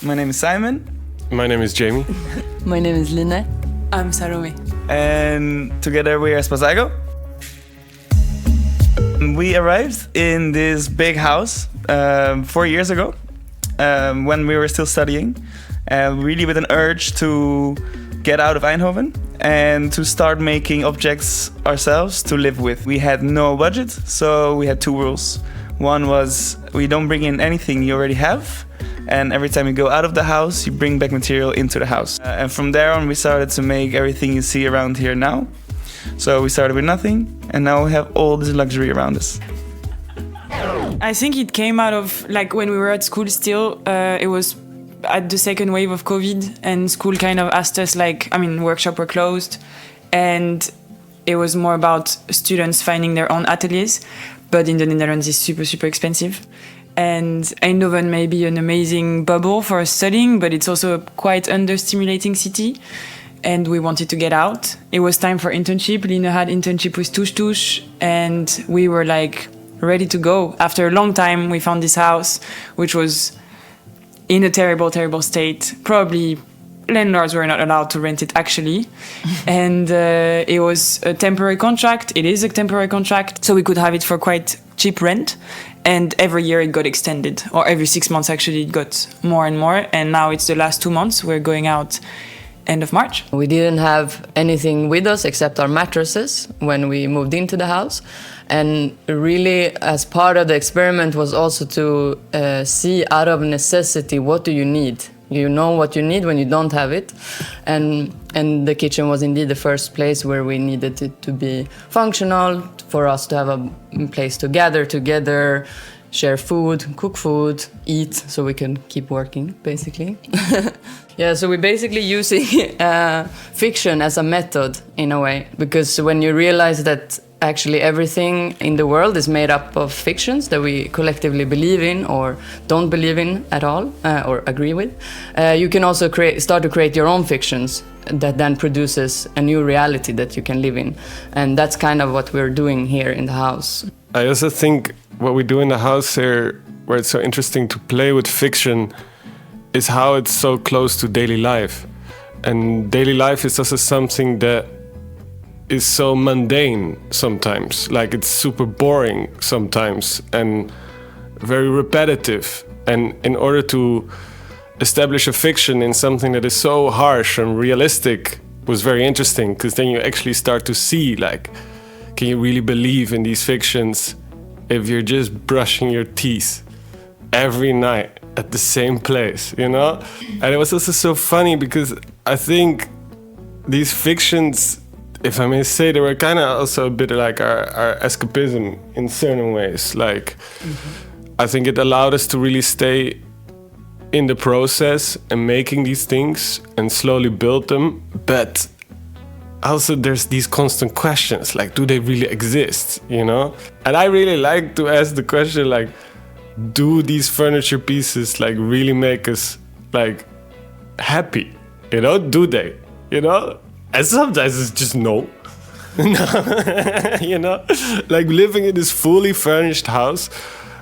My name is Sijmen. My name is Jaime. My name is Line. I'm Salomé. And together we are Espace Aygo. We arrived in this big house 4 years ago when we were still studying, really with an urge to get out of Eindhoven and to start making objects ourselves to live with. We had no budget, so we had two rules. One was we don't bring in anything you already have, and every time you go out of the house, you bring back material into the house. And from there on, we started to make everything you see around here now. So we started with nothing, and now we have all this luxury around us. I think it came out of, like, when we were at school still, it was at the second wave of COVID, and school kind of asked us, workshops were closed, and it was more about students finding their own ateliers, but in the Netherlands it's super, super expensive. And Eindhoven may be an amazing bubble for studying, but it's also a quite understimulating city. And we wanted to get out. It was time for internship. Line had internship with Touche Touche, and we were ready to go. After a long time, we found this house, which was in a terrible, terrible state. Probably landlords were not allowed to rent it, actually. And it was a temporary contract. It is a temporary contract, so we could have it for quite cheap rent. And every year it got extended, or every 6 months actually it got more and more. And now it's the last 2 months. We're going out end of March. We didn't have anything with us except our mattresses when we moved into the house. And really, as part of the experiment was also to see out of necessity, what do you need? You know what you need when you don't have it. And the kitchen was indeed the first place where we needed it to be functional, for us to have a place to gather together, share food, cook food, eat, so we can keep working, basically. Yeah, so we're basically using fiction as a method, in a way, because when you realize that actually everything in the world is made up of fictions that we collectively believe in or don't believe in at all, or agree with, you can also start to create your own fictions that then produces a new reality that you can live in. And that's kind of what we're doing here in the house. I also think what we do in the house here, where it's so interesting to play with fiction, is how it's so close to daily life. And daily life is also something that is so mundane sometimes. Like, it's super boring sometimes and very repetitive. And in order to establish a fiction in something that is so harsh and realistic was very interesting, because then you actually start to see, can you really believe in these fictions if you're just brushing your teeth every night at the same place, you know? And it was also so funny because I think these fictions, if I may say, they were kind of also a bit like our escapism in certain ways. I think it allowed us to really stay in the process and making these things and slowly build them. But also there's these constant questions, do they really exist, you know? And I really like to ask the question, do these furniture pieces really make us happy, you know? Do they, you know? And sometimes it's just no. You know, living in this fully furnished house,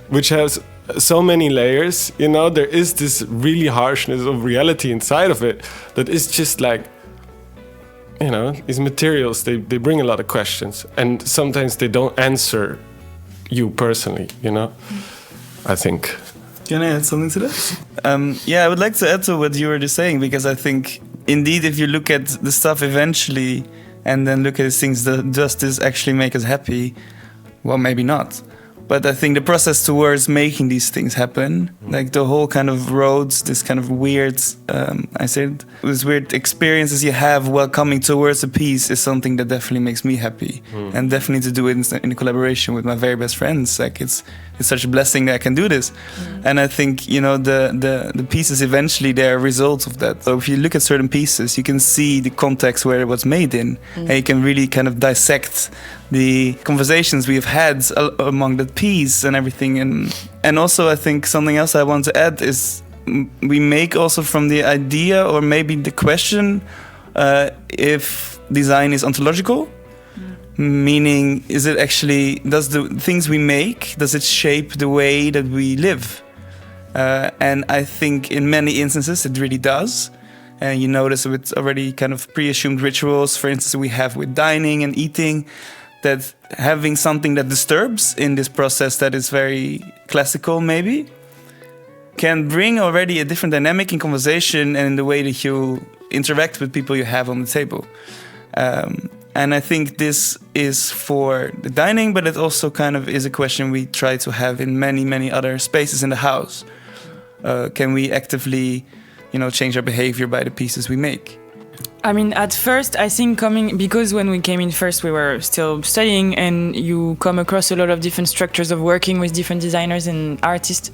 which has so many layers, you know, there is this really harshness of reality inside of it that is just you know, these materials, they bring a lot of questions, and sometimes they don't answer you personally, you know, I think. Can I add something to that? Yeah, I would like to add to what you were just saying, because I think, indeed, if you look at the stuff eventually and then look at these things, does this actually make us happy? Well, maybe not. But I think the process towards making these things happen, the whole kind of roads, this kind of weird, these weird experiences you have while coming towards a piece is something that definitely makes me happy. And definitely to do it in collaboration with my very best friends. It's such a blessing that I can do this. And I think, you know, the pieces eventually, they're a result of that. So if you look at certain pieces, you can see the context where it was made in, and you can really kind of dissect the conversations we've had among that piece and everything. And also, I think something else I want to add is we make also from the idea, or maybe the question, if design is ontological, meaning is it actually, does the things we make, does it shape the way that we live? And I think in many instances it really does. And you notice with already kind of pre-assumed rituals, for instance, we have with dining and eating, that having something that disturbs in this process that is very classical maybe, can bring already a different dynamic in conversation and in the way that you interact with people you have on the table. And I think this is for the dining, but it also kind of is a question we try to have in many, many other spaces in the house. Can we actively, change our behavior by the pieces we make? I mean, at first, I think because when we came in first, we were still studying, and you come across a lot of different structures of working with different designers and artists.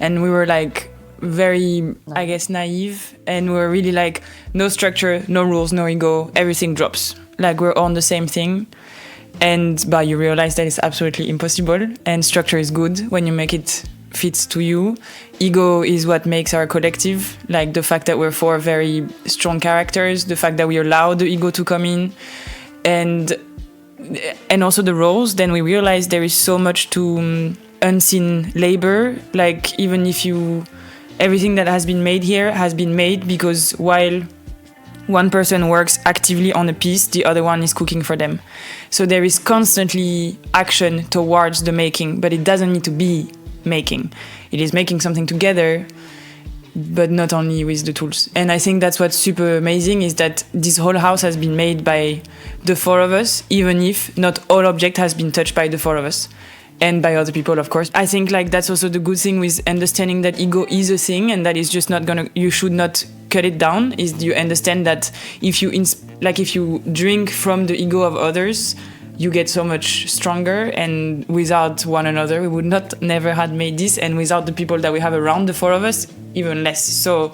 And we were like very, I guess, naive. And we were really like, no structure, no rules, no ego, everything drops. Like we're on the same thing. But you realize that it's absolutely impossible. And structure is good when you make it fits to you. Ego is what makes our collective, like the fact that we're four very strong characters, the fact that we allow the ego to come in, and also the roles. Then we realize there is so much to unseen labor. Like even if everything that has been made here has been made because while one person works actively on a piece, the other one is cooking for them. So there is constantly action towards the making, but it doesn't need to be making. It is making something together, but not only with the tools. And I think that's what's super amazing, is that this whole house has been made by the four of us, even if not all object has been touched by the four of us. And by other people, of course. I think like that's also the good thing with understanding that ego is a thing, and that is just not you should not cut it down, is you understand that if you drink from the ego of others, you get so much stronger, and without one another, we would never had made this, and without the people that we have around the four of us, even less. So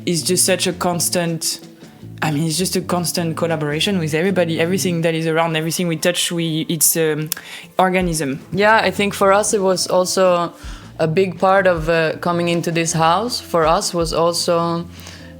it's just such a constant, it's just a constant collaboration with everybody, everything that is around, everything we touch, it's organism. Yeah, I think for us it was also a big part of coming into this house. For us was also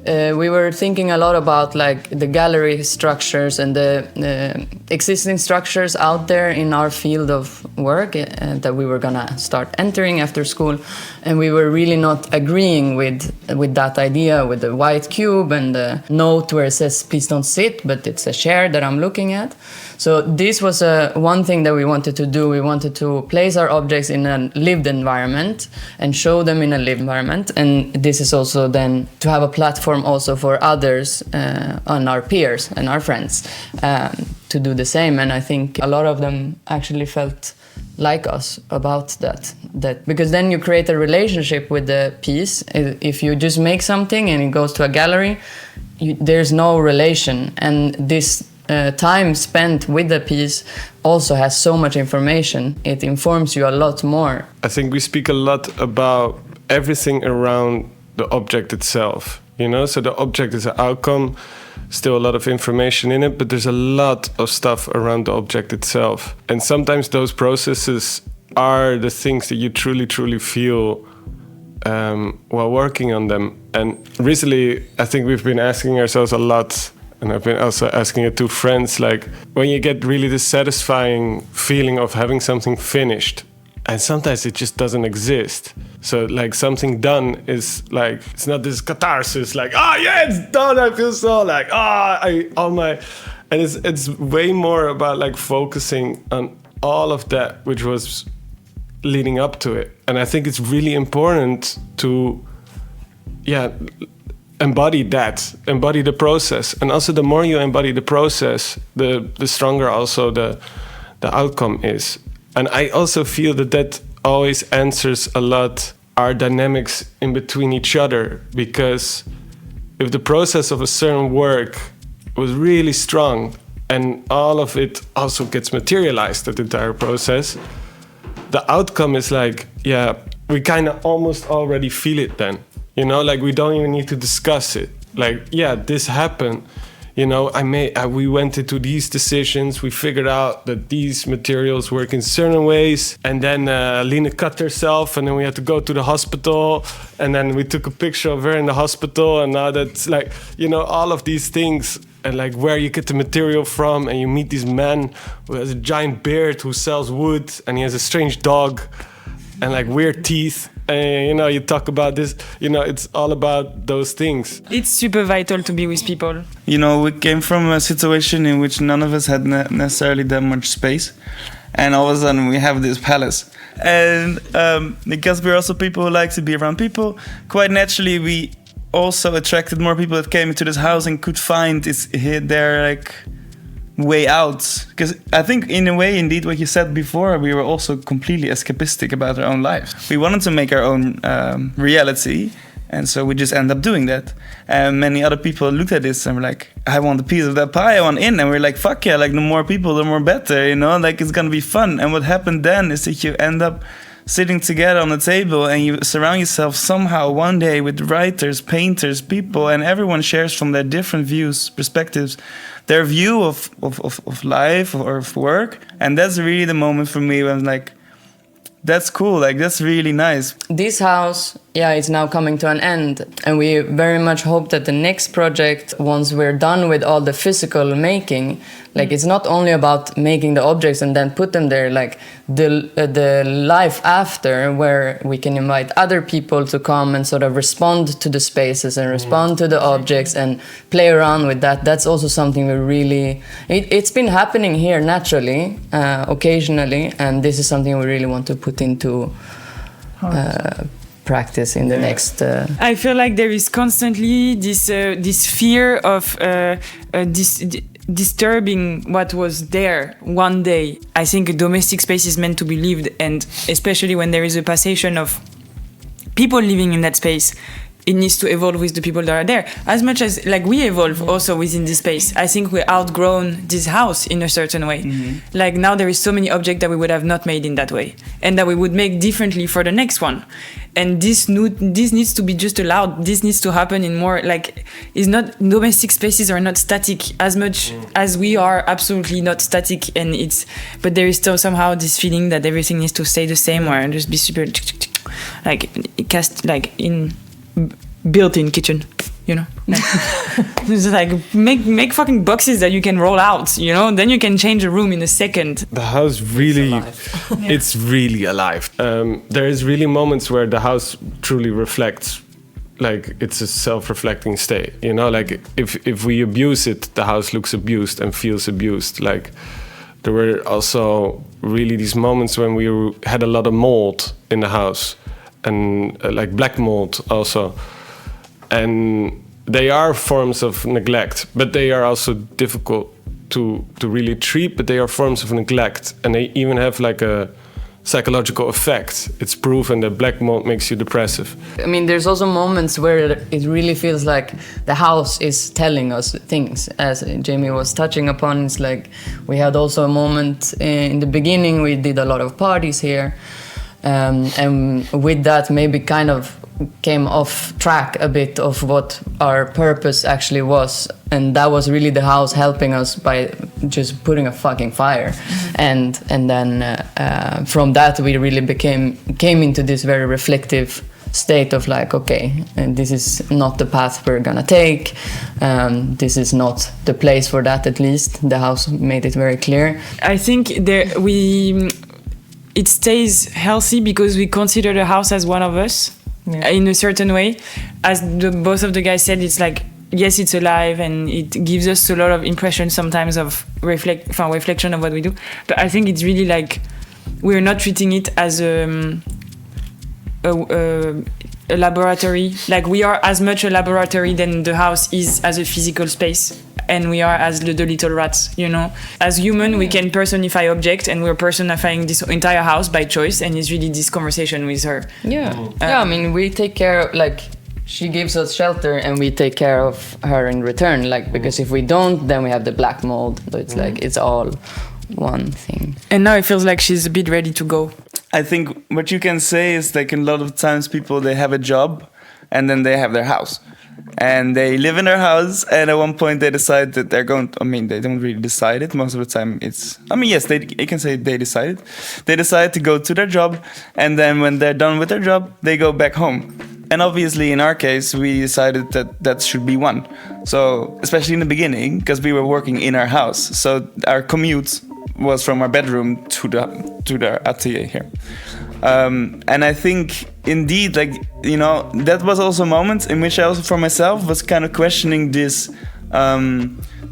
we were thinking a lot about like the gallery structures and the existing structures out there in our field of work that we were gonna start entering after school, and we were really not agreeing with that idea, with the white cube and the note where it says please don't sit, but it's a chair that I'm looking at. So this was one thing that we wanted to do. We wanted to place our objects in a lived environment and show them in a lived environment. And this is also then to have a platform also for others and our peers and our friends to do the same. And I think a lot of them actually felt like us about that because then you create a relationship with the piece. If you just make something and it goes to a gallery, there's no relation. And this time spent with the piece also has so much information. It informs you a lot more. I think we speak a lot about everything around the object itself, so the object is an outcome, still a lot of information in it, but there's a lot of stuff around the object itself. And sometimes those processes are the things that you truly, truly feel while working on them. And recently, I think we've been asking ourselves a lot, and I've been also asking it to friends, like when you get really the satisfying feeling of having something finished, and sometimes it just doesn't exist. So like something done is like, it's not this catharsis, like, yeah, it's done. I feel so like, and it's way more about like focusing on all of that, which was leading up to it. And I think it's really important to, embody the process. And also the more you embody the process, the stronger also the outcome is. And I also feel that always answers a lot our dynamics in between each other, because if the process of a certain work was really strong and all of it also gets materialized, that entire process, the outcome is like, we kind of almost already feel it then. Like we don't even need to discuss it. Like, this happened. We went into these decisions. We figured out that these materials work in certain ways. And then Lina cut herself, and then we had to go to the hospital. And then we took a picture of her in the hospital. And now that's like, all of these things. And like where you get the material from. And you meet this man who has a giant beard who sells wood. And he has a strange dog and like weird teeth. and you talk about this. It's all about those things. It's super vital to be with people. We came from a situation in which none of us had necessarily that much space, and all of a sudden we have this palace. And because we're also people who like to be around people, quite naturally we also attracted more people that came into this house and could find their way out. Because I think in a way, indeed, what you said before, we were also completely escapistic about our own lives. We wanted to make our own reality, and so we just end up doing that. And many other people looked at this and were like, I want a piece of that pie, I want in. And we're like, fuck yeah, the more people, the more better, it's gonna be fun. And what happened then is that you end up sitting together on the table and you surround yourself somehow one day with writers, painters, people, and everyone shares from their different views, perspectives, their view of life or of work. And that's really the moment for me when I'm like, that's cool, that's really nice. This house, it's now coming to an end, and we very much hope that the next project, once we're done with all the physical making, it's not only about making the objects and then put them there, the life after, where we can invite other people to come and sort of respond to the spaces and respond to the objects and play around with that. That's also something we really... It's been happening here naturally, occasionally, and this is something we really want to put into practice in the next... I feel like there is constantly this fear of disturbing what was there one day. I think a domestic space is meant to be lived, and especially when there is a passation of people living in that space, it needs to evolve with the people that are there. As much as we evolve also within this space. I think we outgrown this house in a certain way. Mm-hmm. Now there is so many objects that we would have not made in that way, and that we would make differently for the next one. And this needs to be just allowed. This needs to happen in more is not domestic spaces are not static as much as we are absolutely not static. And but there is still somehow this feeling that everything needs to stay the same or just be super in built-in kitchen. Just make fucking boxes that you can roll out, then you can change a room in a second. The house really, it's really alive. There is really moments where the house truly reflects, it's a self-reflecting state, if we abuse it, the house looks abused and feels abused. There were also really these moments when we had a lot of mold in the house, and black mold also. And they are forms of neglect, but they are also difficult to really treat, but they are forms of neglect. And they even have a psychological effect. It's proven that black mold makes you depressive. I mean, there's also moments where it really feels like the house is telling us things, as Jaime was touching upon. It's we had also a moment in the beginning, we did a lot of parties here. And with that, maybe kind of came off track a bit of what our purpose actually was, and that was really the house helping us by just putting a fucking fire. And then from that we really came into this very reflective state of okay, and this is not the path we're gonna take, this is not the place for that. At least the house made it very clear. I think it stays healthy because we consider the house as one of us. Yeah. In a certain way. As both of the guys said, it's yes, it's alive and it gives us a lot of impression sometimes of reflection of what we do. But I think it's really we're not treating it as a laboratory. We are as much a laboratory than the house is as a physical space. And we are as the little rats, As human, we can personify object, and we're personifying this entire house by choice, and it's really this conversation with her. Yeah. I mean, we take care of, she gives us shelter, and we take care of her in return, because if we don't, then we have the black mold. So it's it's all one thing. And now it feels like she's a bit ready to go. I think what you can say is a lot of times people, they have a job, and then they have their house. And they live in their house, and at one point they decide that they're going to, they don't really decide it. Most of the time it's, yes, they can say they decided. They decide to go to their job, and then when they're done with their job, they go back home. And obviously in our case, we decided that should be one. So, especially in the beginning, because we were working in our house. So our commute was from our bedroom to the atelier here. And I think indeed, like, you know, that was also a moment in which I also for myself was kind of questioning this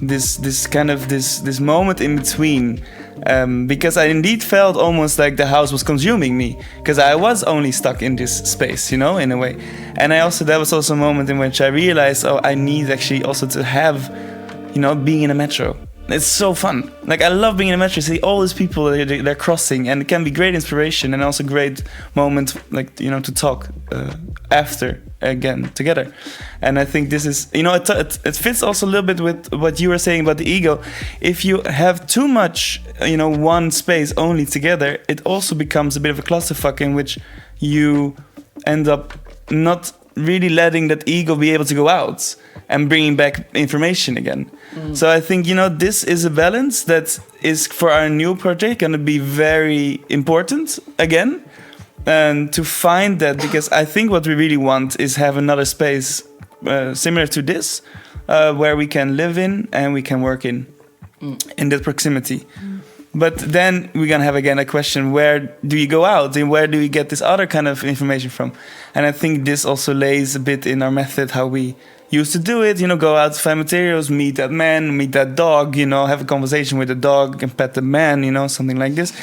this moment in between, because I indeed felt almost like the house was consuming me, because I was only stuck in this space, you know, in a way. And that was also a moment in which I realized, oh, I need actually also to have, you know, being in a metro. It's so fun. Like, I love being in a metro, see all these people they're crossing, and it can be great inspiration and also great moment, like, you know, to talk after again together. And I think this is, you know, it fits also a little bit with what you were saying about the ego. If you have too much, you know, one space only together, it also becomes a bit of a clusterfuck in which you end up not really letting that ego be able to go out and bringing back information again. So I think, you know, this is a balance that is for our new project going to be very important again, and to find that, because I think what we really want is have another space similar to this, where we can live in and we can work in that proximity. But then we're going to have again a question, where do you go out and where do we get this other kind of information from? And I think this also lays a bit in our method, how we used to do it, you know, go out, find materials, meet that man, meet that dog, you know, have a conversation with the dog and pet the man, you know, something like this,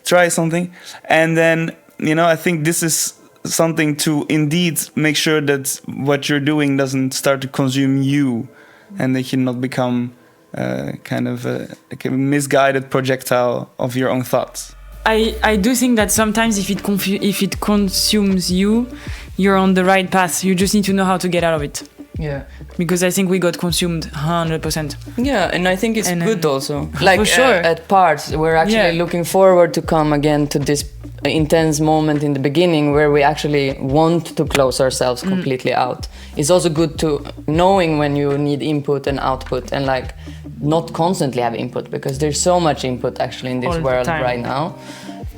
try something. And then, you know, I think this is something to indeed make sure that what you're doing doesn't start to consume you, and that you not become kind of a misguided projectile of your own thoughts. I do think that sometimes if it consumes you, you're on the right path. You just need to know how to get out of it. Yeah. Because I think we got consumed 100%. Yeah, and I think it's good also. Like, for sure. At parts, we're actually looking forward to come again to this intense moment in the beginning where we actually want to close ourselves completely out. It's also good to knowing when you need input and output, and like not constantly have input, because there's so much input actually in this world right now.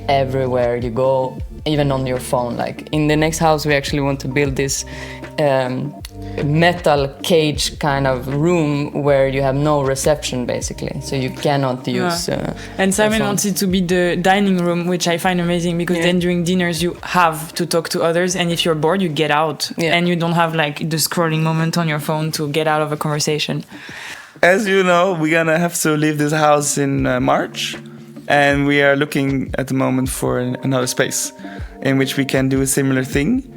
Everywhere you go, even on your phone. Like in the next house, we actually want to build this metal cage kind of room where you have no reception basically, so you cannot use and Sijmen wants it to be the dining room, which I find amazing, because then during dinners you have to talk to others, and if you're bored you get out and you don't have like the scrolling moment on your phone to get out of a conversation. As you know, we're gonna have to leave this house in March, and we are looking at the moment for another space in which we can do a similar thing.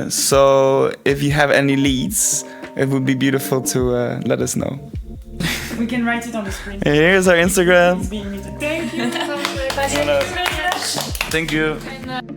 So if you have any leads, it would be beautiful to let us know. We can write it on the screen. Here's our Instagram. Thank you. Thank you.